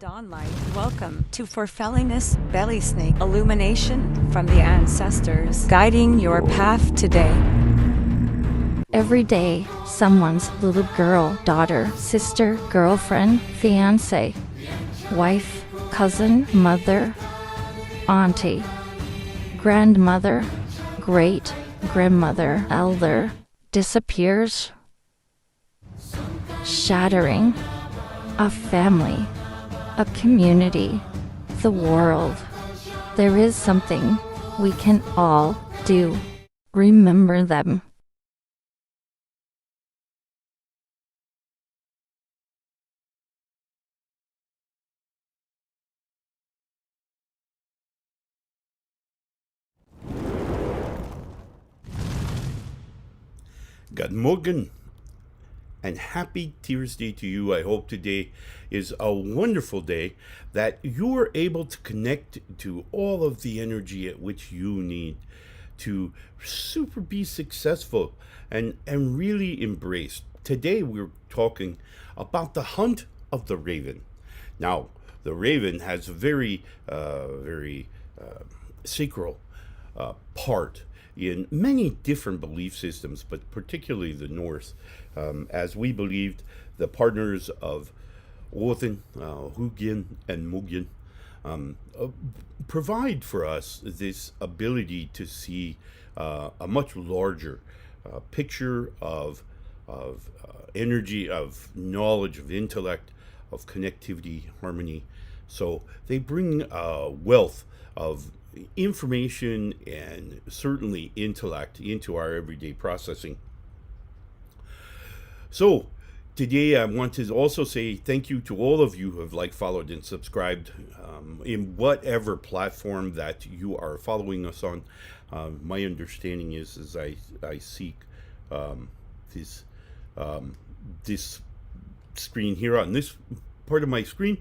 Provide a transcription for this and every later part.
dawnlight. Welcome to Forfellingness Belysning illumination from the ancestors, guiding your path today. Every day, someone's little girl, daughter, sister, girlfriend, fiancé, wife, cousin, mother, auntie, grandmother, great-grandmother, elder, disappears, shattering a family, a community, the world. There is something we can all do. Remember them. Good morning and happy Tuesday to you. I hope today is a wonderful day, that you are able to connect to all of the energy at which you need to super be successful and really embrace. Today we're talking about the hunt of the raven. Now, the raven has a very sacral part in many different belief systems, but particularly the Norse, as we believed the partners of Odin, Hugin, and Mugin provide for us this ability to see a much larger picture of energy, of knowledge, of intellect, of connectivity, harmony. So they bring wealth of information and certainly intellect into our everyday processing. So today I want to also say thank you to all of you who have liked, followed, and subscribed in whatever platform that you are following us on. My understanding is as I seek this this screen here on this part of my screen,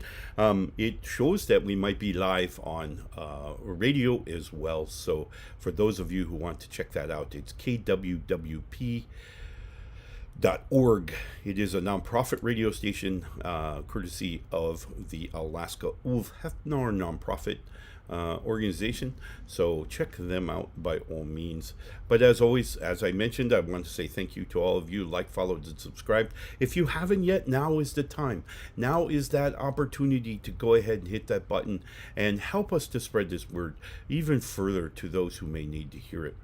it shows that we might be live on radio as well. So for those of you who want to check that out, it's kwwp.org. It is a nonprofit radio station, courtesy of the Alaska ulfhednar nonprofit organization. So check them out by all means. But as always, as I mentioned, I want to say thank you to all of you like, followed, and subscribed. If you haven't yet, now is the time. Now is that opportunity to go ahead and hit that button and help us to spread this word even further to those who may need to hear it.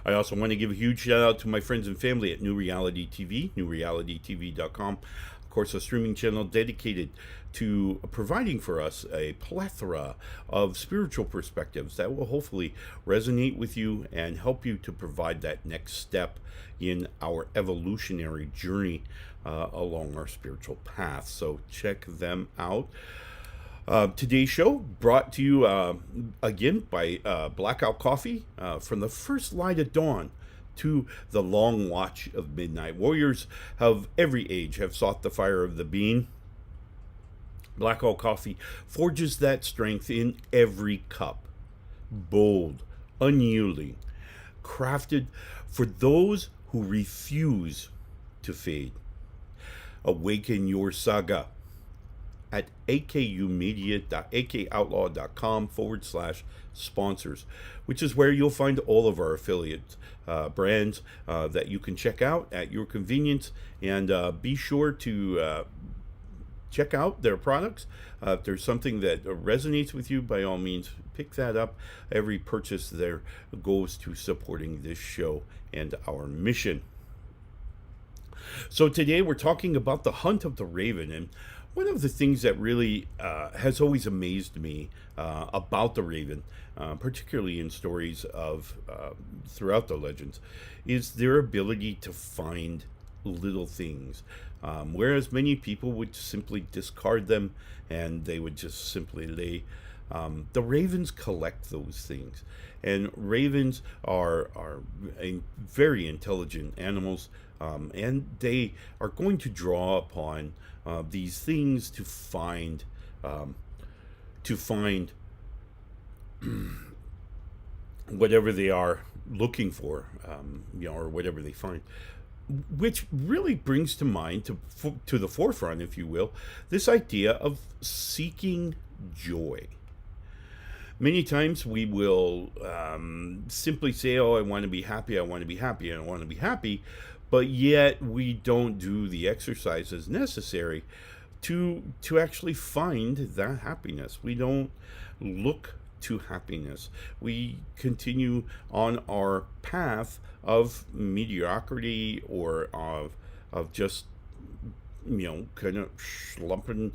I also want to give a huge shout out to my friends and family at New Reality TV, newrealitytv.com. Of course, a streaming channel dedicated to providing for us a plethora of spiritual perspectives that will hopefully resonate with you and help you to provide that next step in our evolutionary journey along our spiritual path. So check them out. Today's show brought to you again by Blackout-Coffee. From the first light of dawn to the long watch of midnight, warriors of every age have sought the fire of the bean. Blackout-Coffee forges that strength in every cup, bold, unyielding, crafted for those who refuse to fade. Awaken your saga at akumedia.akoutlaw.com/sponsors, which is where you'll find all of our affiliate brands that you can check out at your convenience. And be sure to check out their products. If there's something that resonates with you, by all means, pick that up. Every purchase there goes to supporting this show and our mission. So today we're talking about the hunt of the raven. And one of the things that really has always amazed me about the raven, particularly in stories of throughout the legends, is their ability to find little things. Whereas many people would simply discard them and they would just simply lay. The ravens collect those things. And ravens are very intelligent animals, and they are going to draw upon these things to find whatever they are looking for, or whatever they find. which really brings to mind, to the forefront, if you will, this idea of seeking joy. Many times we will simply say, oh, I want to be happy, I want to be happy, I want to be happy, but yet we don't do the exercises necessary to actually find that happiness. We don't look to happiness. We continue on our path of mediocrity, or of just, kind of slumping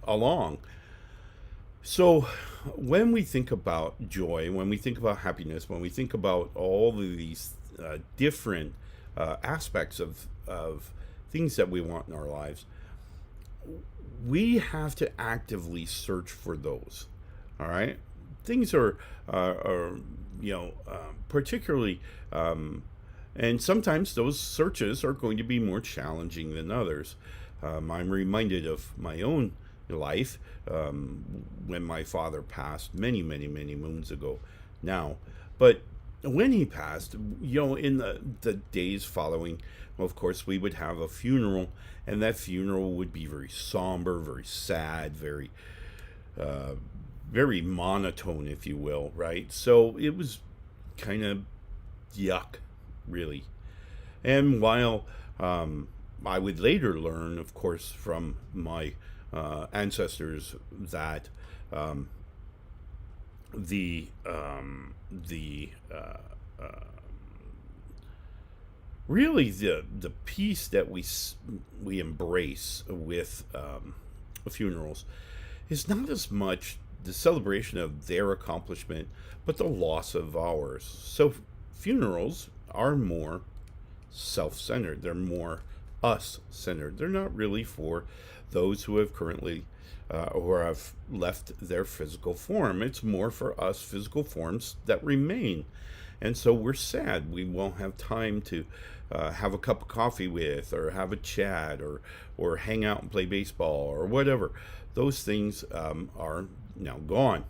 along. So when we think about joy, when we think about happiness, when we think about all of these different aspects of things that we want in our lives, we have to actively search for those. All right, things are particularly, and sometimes those searches are going to be more challenging than others. I'm reminded of my own life when my father passed many, many, many moons ago now. But when he passed, in the days following, of course, we would have a funeral, and that funeral would be very somber, very sad, very very monotone, if you will, right? So it was kind of yuck, really. And while I would later learn, of course, from my ancestors that the really the peace that we embrace with funerals is not as much the celebration of their accomplishment, but the loss of ours. So funerals are more self-centered. They're more us-centered. They're not really for those who have currently or have left their physical form. It's more for us physical forms that remain. And so we're sad. We won't have time to have a cup of coffee with, or have a chat, or hang out and play baseball, or whatever. Those things are now gone.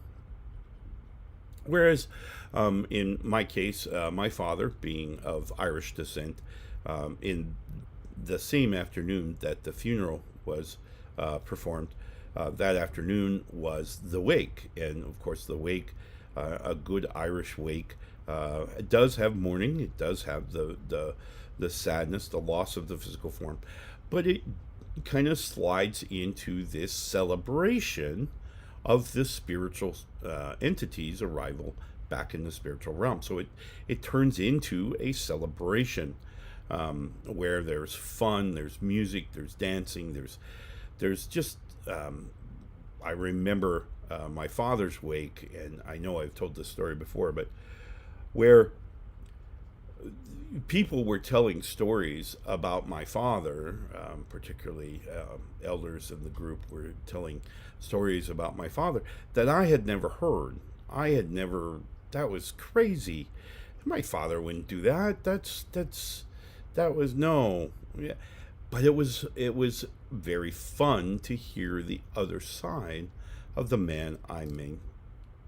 Whereas in my case, my father, being of Irish descent, in the same afternoon that the funeral was performed, that afternoon was the wake. And of course, the wake, a good Irish wake, it does have mourning. It does have the sadness, the loss of the physical form, but it kind of slides into this celebration of the spiritual entity's arrival back in the spiritual realm. So it turns into a celebration where there's fun, there's music, there's dancing, there's just I remember my father's wake, and I know I've told this story before, but where people were telling stories about my father, particularly elders in the group were telling stories about my father that I had never heard. That was crazy. My father wouldn't do that. That was no. Yeah. But it was very fun to hear the other side of the man I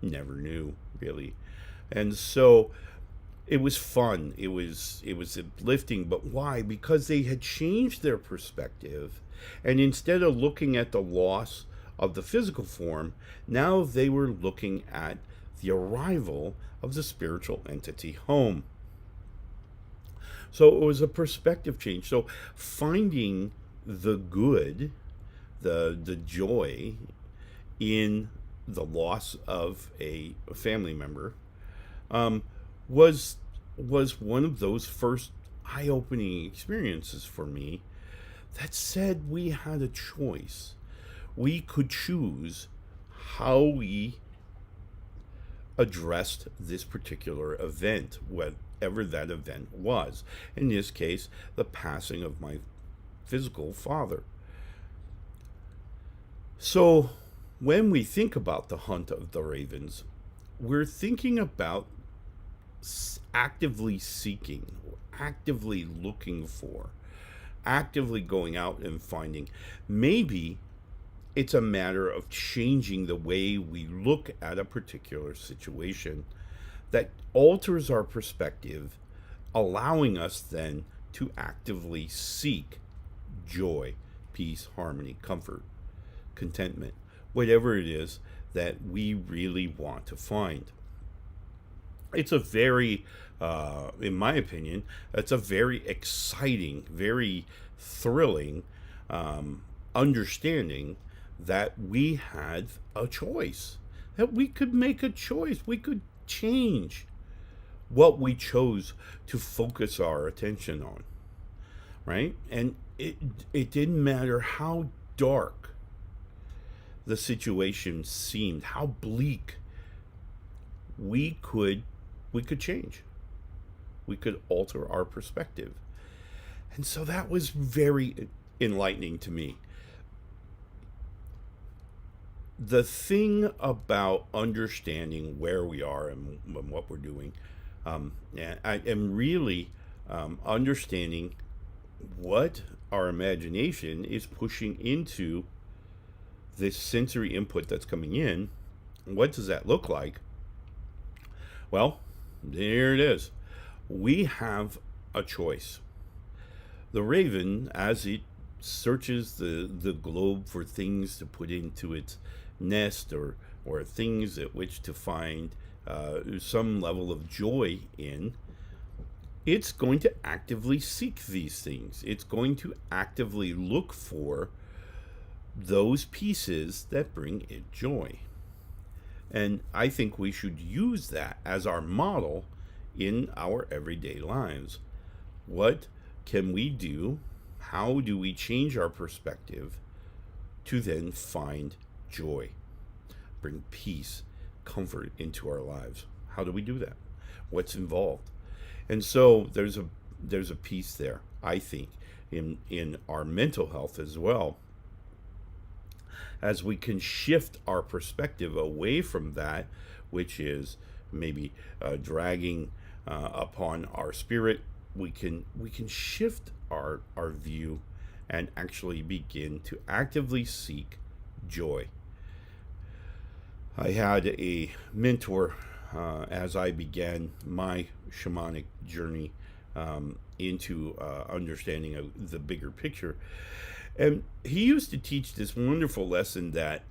never knew, really. And so it was fun. It was uplifting. But why? Because they had changed their perspective, and instead of looking at the loss of the physical form, now they were looking at the arrival of the spiritual entity home. So it was a perspective change. So finding the good, the joy in the loss of a family member was one of those first eye-opening experiences for me that said we had a choice. We could choose how we addressed this particular event, whatever that event was. In this case, the passing of my physical father. So when we think about the hunt of the ravens, we're thinking about actively seeking, actively looking for, actively going out and finding. Maybe it's a matter of changing the way we look at a particular situation that alters our perspective allowing us then to actively seek joy, peace, harmony, comfort, contentment, whatever it is that we really want to find. It's a very, in my opinion, it's a very exciting, very thrilling understanding that we had a choice, that we could make a choice, we could change what we chose to focus our attention on, right? And it didn't matter how dark the situation seemed, how bleak. We could change. We could alter our perspective. And so that was very enlightening to me. The thing about understanding where we are and what we're doing, and I am really understanding what our imagination is pushing into this sensory input that's coming in. What does that look like? Well, there it is. We have a choice. The raven, as it searches the globe for things to put into its nest or things at which to find some level of joy in, it's going to actively seek these things. It's going to actively look for those pieces that bring it joy. And I think we should use that as our model in our everyday lives. What can we do? How do we change our perspective to then find joy, bring peace, comfort into our lives? How do we do that? What's involved? And so there's a piece there, I think, in our mental health as well, as we can shift our perspective away from that which is maybe dragging upon our spirit. We can shift our view and actually begin to actively seek joy. I had a mentor as I began my shamanic journey into understanding of the bigger picture. And he used to teach this wonderful lesson that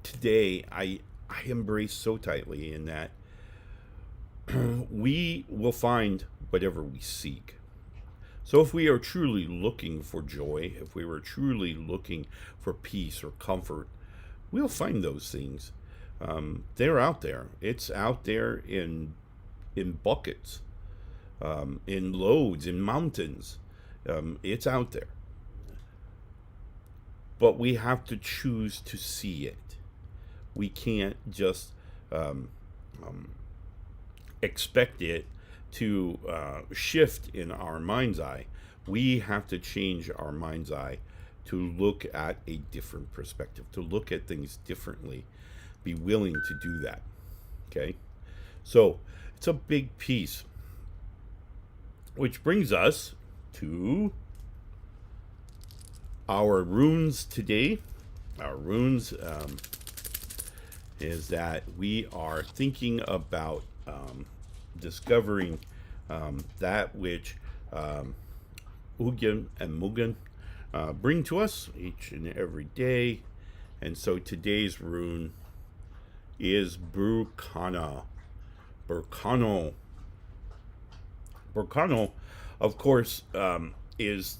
today I embrace so tightly, in that we will find whatever we seek. So if we are truly looking for joy, if we were truly looking for peace or comfort, we'll find those things. They're out there. It's out there in buckets, in loads, in mountains. It's out there. But we have to choose to see it. We can't just expect it to shift in our mind's eye. We have to change our mind's eye to look at a different perspective, to look at things differently, be willing to do that. Okay? So it's a big piece. Which brings us to our runes today. Our runes is that we are thinking about discovering that which Ugin and Mugen bring to us each and every day. And so today's rune is Burkana. Burkano, of course, is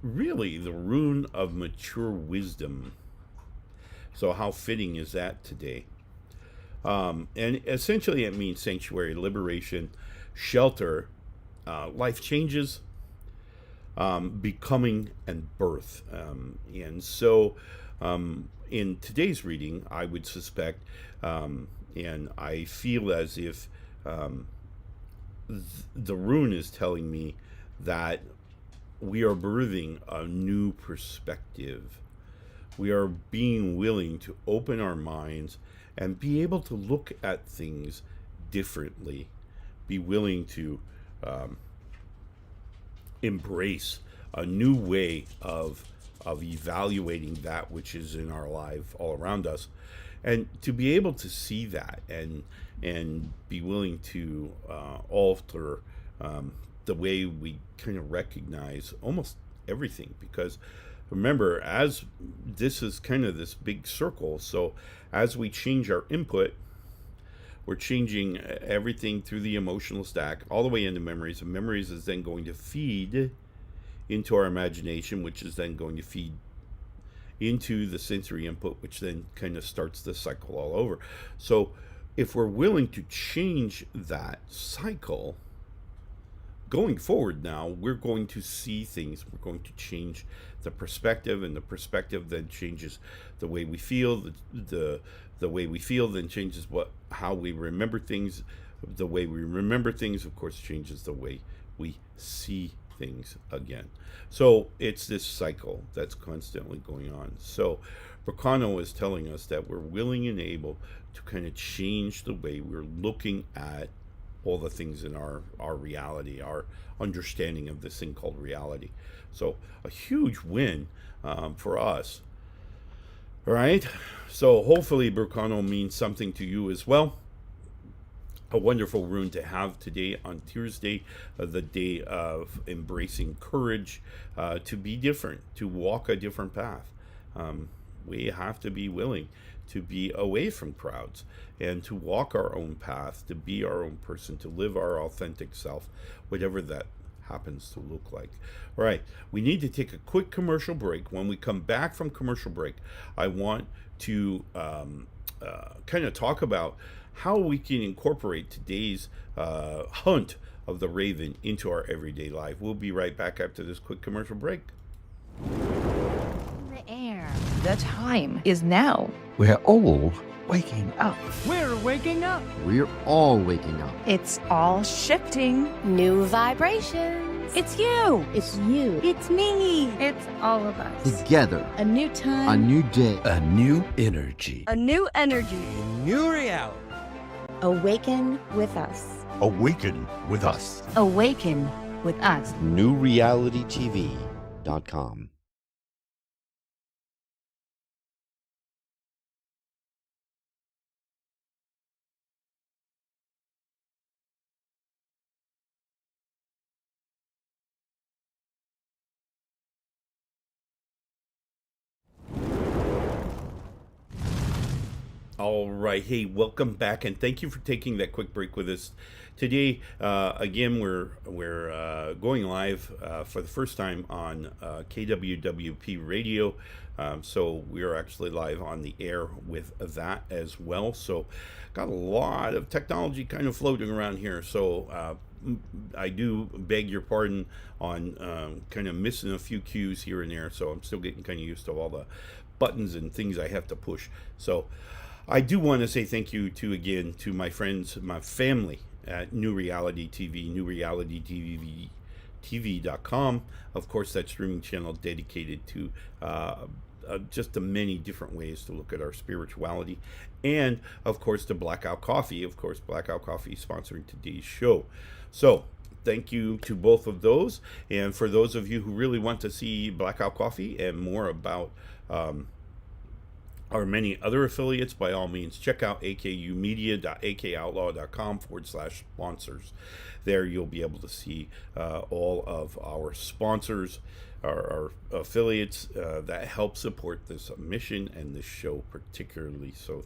really the rune of mature wisdom. So how fitting is that today? And essentially it means sanctuary, liberation, shelter, life changes, becoming, and birth. And so in today's reading, I would suspect, and I feel as if the rune is telling me that we are birthing a new perspective. We are being willing to open our minds and be able to look at things differently, be willing to embrace a new way of evaluating that which is in our life all around us, and to be able to see that and be willing to alter the way we kind of recognize almost everything. Because remember, as this is kind of this big circle, so as we change our input, we're changing everything through the emotional stack all the way into memories, and memories is then going to feed into our imagination, which is then going to feed into the sensory input, which then kind of starts the cycle all over. So if we're willing to change that cycle going forward, now we're going to see things, we're going to change the perspective, and the perspective then changes the way we feel. The way we feel then changes how we remember things. The way we remember things, of course, changes the way we see things again. So it's this cycle that's constantly going on. So Bracano is telling us that we're willing and able to kind of change the way we're looking at all the things in our reality, our understanding of this thing called reality. So a huge win for us. All right. So hopefully Bracano means something to you as well. A wonderful rune to have today on Tuesday, the day of embracing courage, to be different, to walk a different path. We have to be willing to be away from crowds and to walk our own path, to be our own person, to live our authentic self, whatever that happens to look like. All right, we need to take a quick commercial break. When we come back from commercial break, I want to kind of talk about how we can incorporate today's hunt of the raven into our everyday life. We'll be right back after this quick commercial break. The air. The time is now. We're all waking up. We're waking up. We're all waking up. It's all shifting. New vibrations. It's you. It's you. It's me. It's all of us. Together. A new time. A new day. A new energy. A new energy. New reality. Awaken with us. Awaken with us. Awaken with us. NewRealityTV.com. All right. Hey, welcome back, and thank you for taking that quick break with us today. Again, we're going live for the first time on KWWP Radio. So we are actually live on the air with that as well. So got a lot of technology kind of floating around here. So I do beg your pardon on kind of missing a few cues here and there. So I'm still getting kind of used to all the buttons and things I have to push. So I do want to say thank you again to my friends, my family at New Reality TV, newrealitytv.com. Of course, that streaming channel dedicated to just the many different ways to look at our spirituality. And, of course, to Blackout-Coffee. Of course, Blackout-Coffee sponsoring today's show. So thank you to both of those. And for those of you who really want to see Blackout-Coffee and more about our many other affiliates, by all means, check out akumedia.akoutlaw.com/sponsors. There you'll be able to see all of our sponsors, our affiliates that help support this mission and this show particularly. So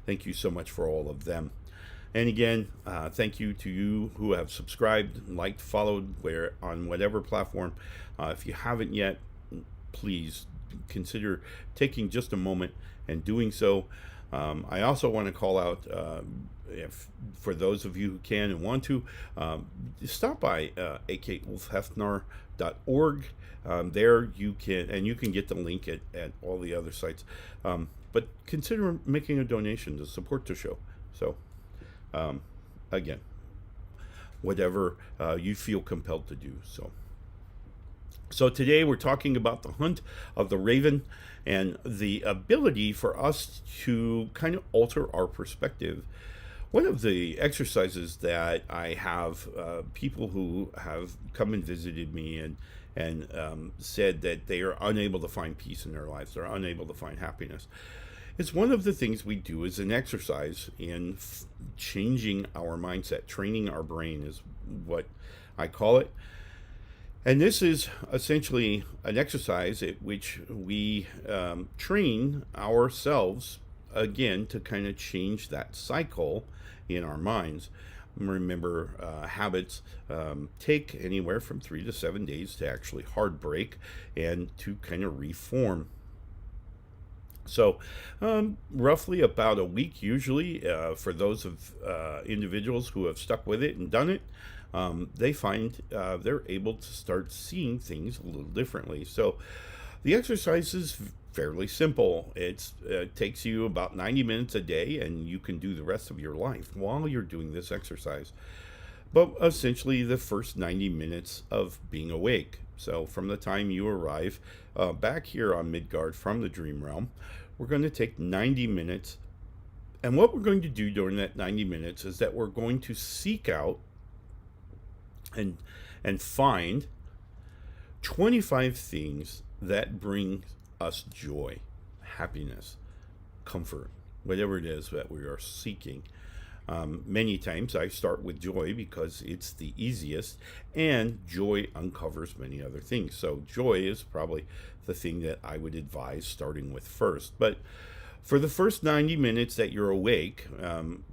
thank you so much for all of them. And again, thank you to you who have subscribed, liked, followed on whatever platform. If you haven't yet, please consider taking just a moment and doing so. I also want to call out, if for those of you who can and want to, stop by akulfhednar.org. There you can get the link at all the other sites. But consider making a donation to support the show. So again, whatever you feel compelled to do. So today we're talking about the hunt of the raven and the ability for us to kind of alter our perspective. One of the exercises that I have people who have come and visited me and said that they are unable to find peace in their lives, they're unable to find happiness, is one of the things we do as an exercise in changing our mindset. Training our brain is what I call it. And this is essentially an exercise at which we train ourselves again to kind of change that cycle in our minds. Remember, habits take anywhere from 3 to 7 days to actually hard break and to kind of reform. So roughly about a week usually for those of individuals who have stuck with it and done it, they find they're able to start seeing things a little differently. So the exercise is fairly simple. It takes you about 90 minutes a day, and you can do the rest of your life while you're doing this exercise. But essentially the first 90 minutes of being awake. So from the time you arrive back here on Midgard from the dream realm, we're going to take 90 minutes. And what we're going to do during that 90 minutes is that we're going to seek out and find 25 things that bring us joy, happiness, comfort, whatever it is that we are seeking. Many times I start with joy because it's the easiest, and joy uncovers many other things. So joy is probably the thing that I would advise starting with first. But for the first 90 minutes that you're awake, from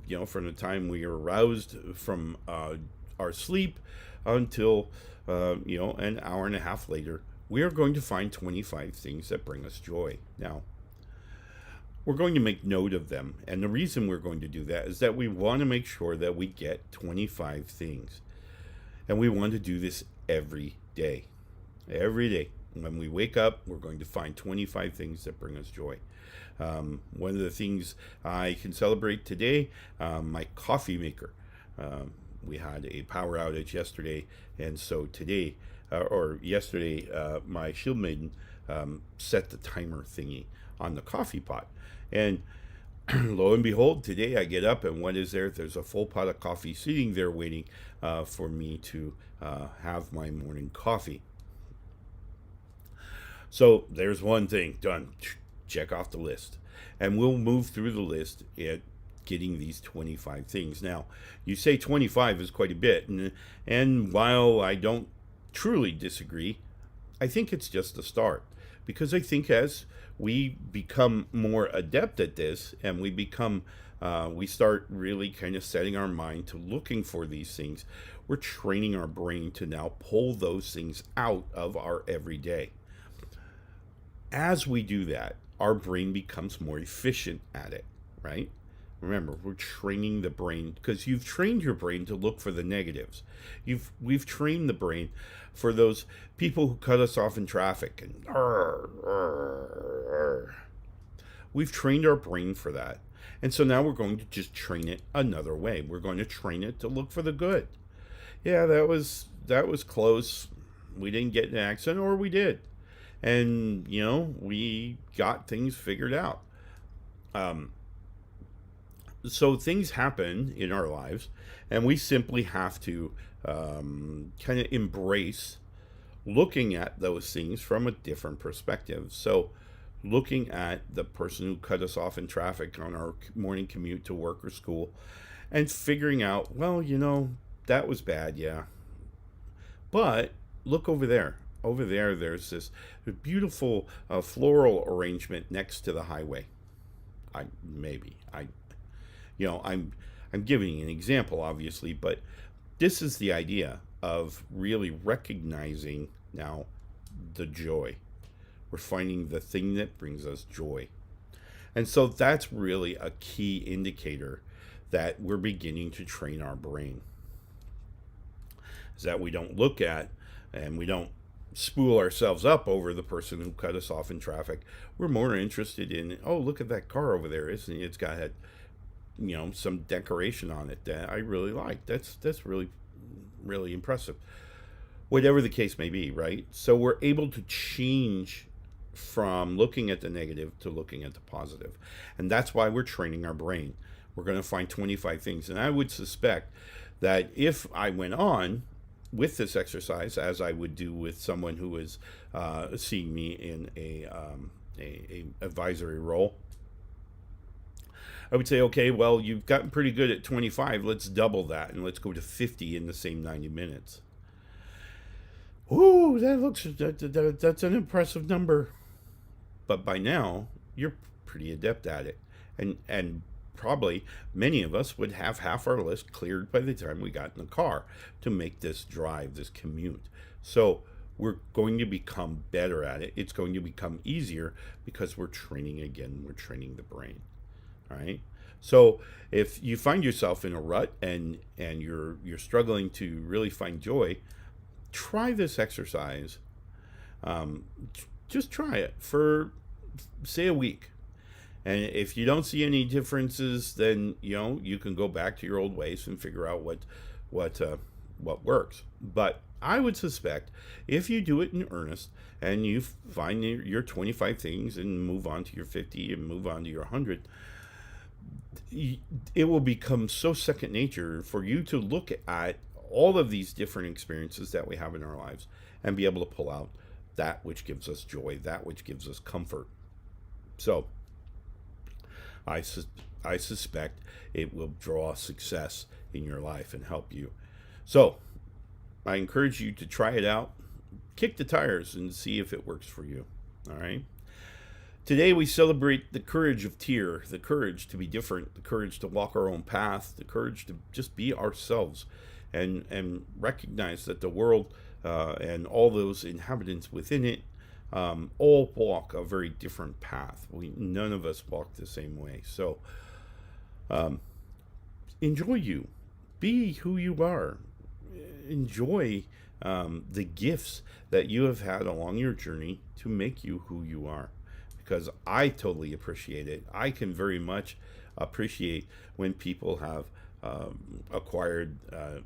the time we are aroused from our sleep until, an hour and a half later, we are going to find 25 things that bring us joy. Now, we're going to make note of them. And the reason we're going to do that is that we want to make sure that we get 25 things. And we want to do this every day. Every day. When we wake up, we're going to find 25 things that bring us joy. One of the things I can celebrate today, my coffee maker. We had a power outage yesterday, and so today, yesterday, my Shield Maiden set the timer thingy on the coffee pot. And lo and behold, today I get up, and what is there? There's a full pot of coffee sitting there waiting for me to have my morning coffee. So there's one thing done. Check off the list. And we'll move through the list at getting these 25 things. Now, you say 25 is quite a bit. And while I don't truly disagree, I think it's just a start. Because I think as we become more adept at this, and we start really kind of setting our mind to looking for these things, we're training our brain to now pull those things out of our everyday. As we do that, our brain becomes more efficient at it, right? Remember, we're training the brain because you've trained your brain to look for the negatives. We've trained the brain for those people who cut us off in traffic and we've trained our brain for that. And so now we're going to just train it another way. We're going to train it to look for the good. Yeah, that was close. We didn't get in an accident, or we did. And, we got things figured out. So things happen in our lives, and we simply have to kind of embrace looking at those things from a different perspective. So looking at the person who cut us off in traffic on our morning commute to work or school and figuring out, well, that was bad, yeah. But look over there. Over there, there's this beautiful floral arrangement next to the highway. I'm giving an example, obviously, but this is the idea of really recognizing now the joy. We're finding the thing that brings us joy. And so that's really a key indicator that we're beginning to train our brain. Is that we don't look at and we don't spool ourselves up over the person who cut us off in traffic. We're more interested in, oh, look at that car over there, isn't it? It's got some decoration on it that I really like. That's really, really impressive. Whatever the case may be, right? So we're able to change from looking at the negative to looking at the positive. And that's why we're training our brain. We're going to find 25 things. And I would suspect that if I went on with this exercise, as I would do with someone who is seeing me in a advisory role, I would say, okay, well, you've gotten pretty good at 25. Let's double that and let's go to 50 in the same 90 minutes. Ooh, that's an impressive number. But by now, you're pretty adept at it. And probably many of us would have half our list cleared by the time we got in the car to make this drive, this commute. So we're going to become better at it. It's going to become easier because we're training again. We're training the brain. All right. So if you find yourself in a rut and you're struggling to really find joy, try this exercise. Just try it for, say, a week. And if you don't see any differences, then you can go back to your old ways and figure out what works. But I would suspect if you do it in earnest and you find your 25 things and move on to your 50 and move on to your 100, it will become so second nature for you to look at all of these different experiences that we have in our lives and be able to pull out that which gives us joy, that which gives us comfort. So I suspect it will draw success in your life and help you. So I encourage you to try it out, kick the tires, and see if it works for you. All right. Today we celebrate the courage of Tyr, the courage to be different, the courage to walk our own path, the courage to just be ourselves, and recognize that the world and all those inhabitants within it all walk a very different path. None of us walk the same way. So enjoy you. Be who you are. Enjoy the gifts that you have had along your journey to make you who you are. Because I totally appreciate it. I can very much appreciate when people have acquired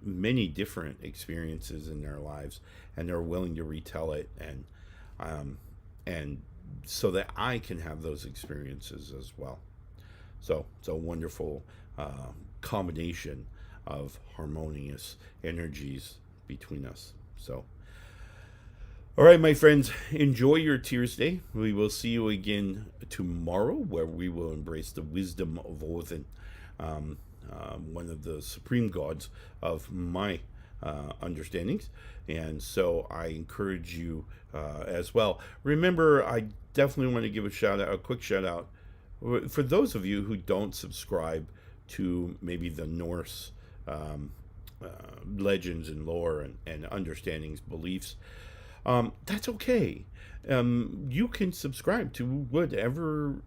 many different experiences in their lives and they're willing to retell it, and so that I can have those experiences as well. So it's a wonderful combination of harmonious energies between us. So all right, my friends, enjoy your Tuesday. We will see you again tomorrow, where we will embrace the wisdom of Odin, one of the supreme gods of my understandings. And so I encourage you as well. Remember, I definitely want to give a quick shout out for those of you who don't subscribe to maybe the Norse legends and lore and understandings, beliefs. That's okay. You can subscribe to whatever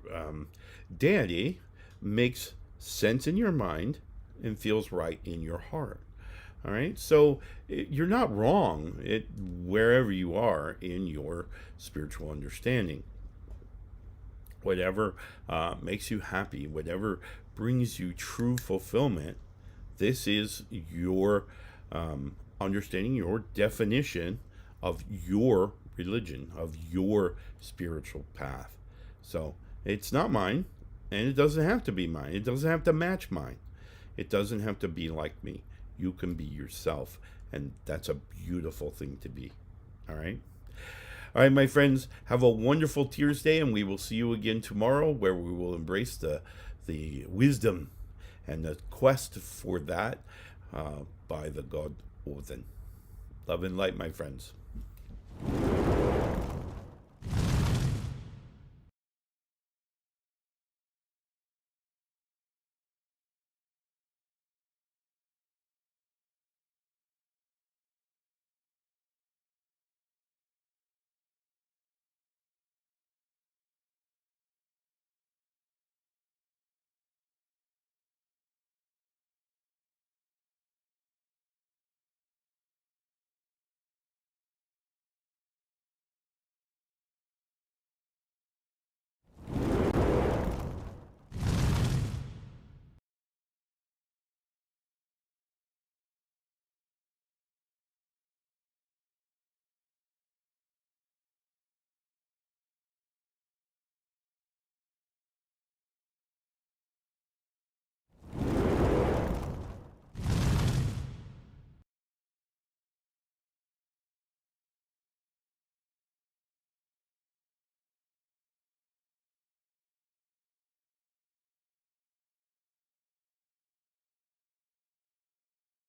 deity makes sense in your mind and feels right in your heart. All right, so you're not wrong wherever you are in your spiritual understanding. Whatever makes you happy, whatever brings you true fulfillment, this is your understanding, your definition of your religion, of your spiritual path. So it's not mine, and it doesn't have to be mine. It doesn't have to match mine. It doesn't have to be like me. You can be yourself, and that's a beautiful thing to be. All right? All right, my friends, have a wonderful Tuesday, and we will see you again tomorrow, where we will embrace the wisdom and the quest for that by the god Odin. Love and light, my friends.